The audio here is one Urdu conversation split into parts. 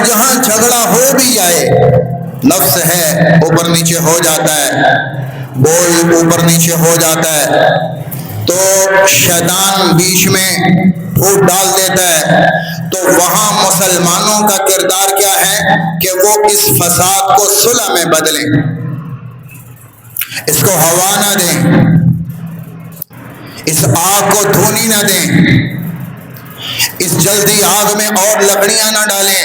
اور جہاں جھگڑا ہو بھی جائے، نفس ہے اوپر نیچے ہو جاتا ہے، بول اوپر نیچے ہو جاتا ہے، تو شیطان بیچ میں پھوٹ ڈال دیتا ہے، تو وہاں مسلمانوں کا کردار کیا ہے کہ وہ اس فساد کو صلح میں بدلیں، اس کو ہوا نہ دیں، اس آگ کو دھونی نہ دیں، اس جلدی آگ میں اور لکڑیاں نہ ڈالیں،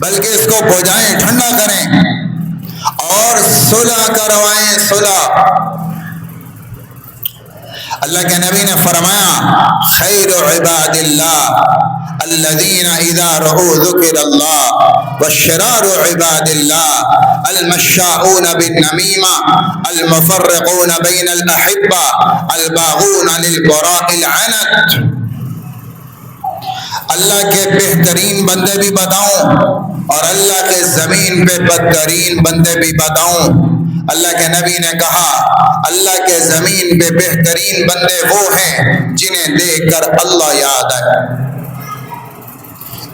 بلکہ اس کو بجھائیں، ٹھنڈا کریں اور صلح کروائیں، صلح۔ اللہ کے نبی نے فرمایا خیر عباد اللہ الذین اذا رؤوا ذکر اللہ وشرار عباد اللہ المشاؤون بالنمیمہ المفرقون بین الاحبہ الباغون للبراء العنت۔ اللہ کے بہترین بندے بھی بتاؤں اور اللہ کے زمین پہ بدترین بندے بھی بتاؤں۔ اللہ کے نبی نے کہا اللہ کے زمین پہ بہترین بندے وہ ہیں جنہیں دیکھ کر اللہ یاد آئے،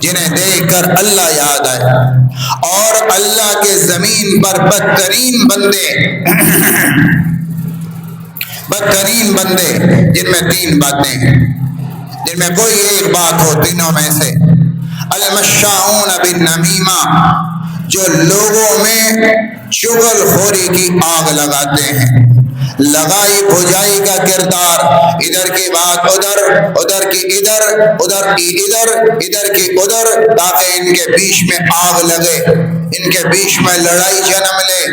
جنہیں دیکھ کر اللہ یاد آئے، اور اللہ کے زمین پر بدترین بندے جن میں تین باتیں ہیں، جن میں کوئی ایک بات ہو تینوں میں سے، المشاؤون بالنمیمہ، جو لوگوں میں چغل خوری کی آگ لگاتے ہیں، لگائی بھجائی کا کردار، ادھر کی بات ادھر، ادھر کی ادھر، ادھر کی ادھر، ادھر کی ادھر، تاکہ ان کے بیچ میں آگ لگے، ان کے بیچ میں لڑائی جنم لے،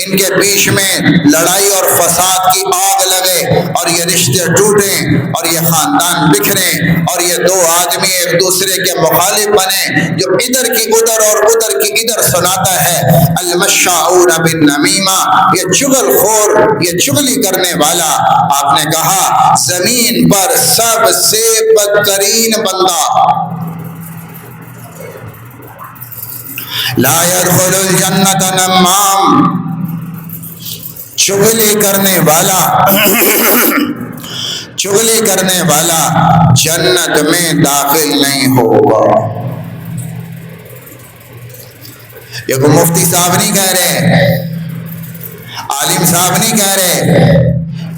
ان کے بیچ میں لڑائی اور فساد کی آگ لگے، اور یہ رشتے ٹوٹیں اور یہ خاندان بکھریں اور یہ دو آدمی ایک دوسرے کے مخالف بنے، جو ادھر کی ادھر اور ادھر کی ادھر سناتا ہے۔ المشاؤون بالنمیمہ، یہ چغل خور، یہ چغلی کرنے والا، آپ نے کہا زمین پر سب سے بدترین بندہ، لا يدخل الجنت نمام، چغلی کرنے والا چغلی کرنے والا جنت میں داخل نہیں ہوگا۔ یہ کوئی مفتی صاحب نہیں کہہ رہے، عالم صاحب نہیں کہہ رہے،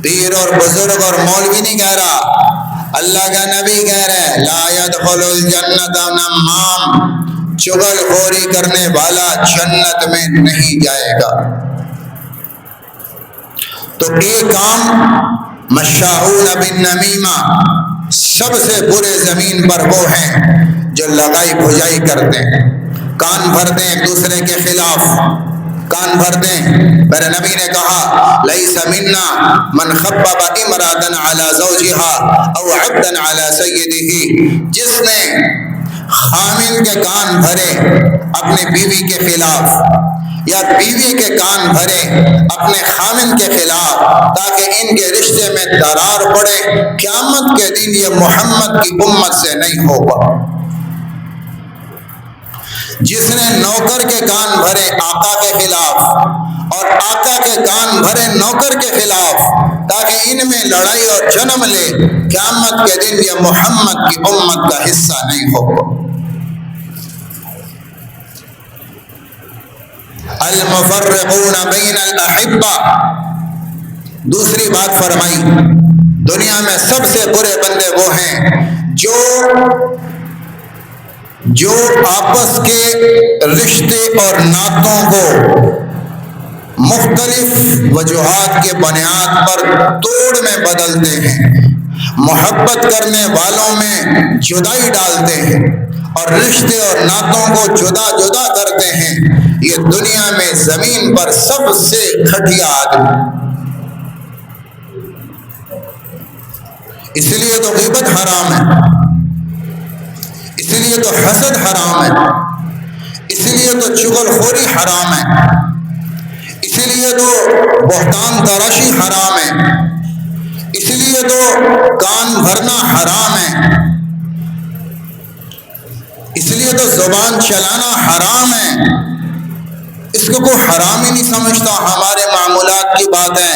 پیر اور بزرگ اور مولوی نہیں کہہ رہا، اللہ کا نبی کہہ رہے لا يدخل الجنت نمام، چغل خوری کرنے والا جنت میں نہیں جائے گا۔ تو ایک کام مشاؤون بالنمیمہ، سب سے برے زمین پر وہ ہیں جو لگائی بھجائی کرتے ہیں، کان بھرتے ہیں ایک دوسرے کے خلاف، کان بھرتے ہیں۔ میرے نبی نے کہا لیس منا من خبب امرأة على زوجها او عبدا على سیدہ، جس نے خامن کے کان بھرے اپنے بیوی کے خلاف، یا بیوی کے کان بھرے اپنے خامن کے خلاف، تاکہ ان کے رشتے میں درار پڑے، قیامت کے دن یہ محمد کی امت سے نہیں ہوگا۔ جس نے نوکر کے کان بھرے آقا کے خلاف اور آقا کے کان بھرے نوکر کے خلاف، تاکہ ان میں لڑائی اور جنم لے، قیامت کے دن یہ محمد کی امت کا حصہ نہیں ہوگا۔ المفرقون بین الاحبہ، دوسری بات فرمائی دنیا میں سب سے برے بندے وہ ہیں جو آپس کے رشتے اور ناتوں کو مختلف وجوہات کے بنیاد پر توڑ میں بدلتے ہیں، محبت کرنے والوں میں جدائی ڈالتے ہیں اور رشتے اور ناتوں کو جدا جدا کرتے ہیں۔ یہ دنیا میں زمین پر سب سے گھٹیا آدمی، اس لیے تو غیبت حرام ہے، اس لیے تو حسد حرام ہے، اس لیے تو چغل خوری حرام ہے، اس لیے تو بہتان تراشی حرام ہے، اس لیے تو کان بھرنا حرام ہے، اس لیے تو زبان چلانا حرام ہے۔ اس کو کوئی حرام ہی نہیں سمجھتا۔ ہمارے معمولات کی بات ہے،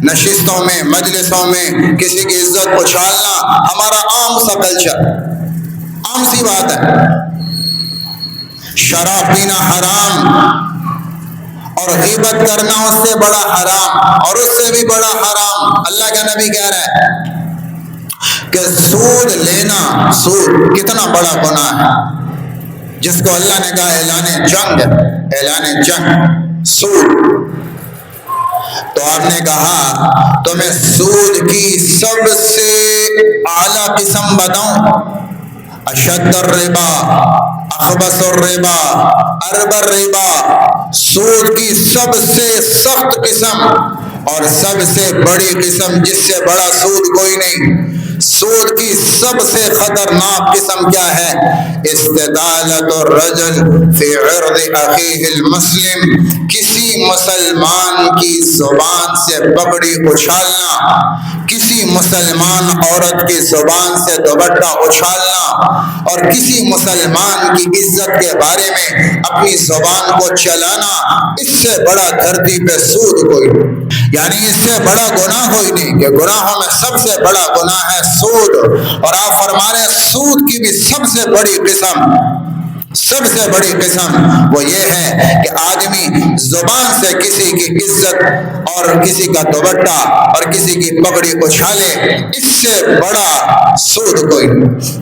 نشستوں میں مجلسوں میں کسی کی عزت اچھالنا ہمارا عام سا کلچر، عام سی بات ہے۔ شراب پینا حرام، اور غیبت کرنا اس سے بڑا حرام، اور اس سے بھی بڑا حرام اللہ کا نبی کہہ رہا ہے کہ سود لینا، سود کتنا بڑا گناہ ہے، جس کو اللہ نے کہا اعلان جنگ، اعلان جنگ سود۔ تو آپ نے کہا تمہیں سود کی سب سے اعلیٰ قسم بتاؤں؟ اشد الربا، اخبث الربا، ارب الربا، سود کی سب سے سخت قسم اور سب سے بڑی قسم، جس سے بڑا سود کوئی نہیں۔ سود کی سب سے خطرناک قسم کیا ہے؟ استطالت الرجل فی عرض اخیہ المسلم، کسی مسلمان کی زبان سے پگڑی اچھالنا، کسی مسلمان عورت کی زبان سے دوپٹہ اچھالنا، اور کسی مسلمان کی عزت کے بارے میں اپنی زبان کو چلانا، اس سے بڑا دھرتی پہ سود کوئی نہیں، یعنی اس سے بڑا گناہ کوئی نہیں، کہ گناہوں میں سب سے بڑا گناہ ہے سود۔ اور آپ فرما رہے ہیں سود کی بھی سب سے بڑی قسم، سب سے بڑی قسم وہ یہ ہے کہ آدمی زبان سے کسی کی عزت اور کسی کا دوپٹہ اور کسی کی پگڑی اچھالے، اس سے بڑا سود کوئی نہیں۔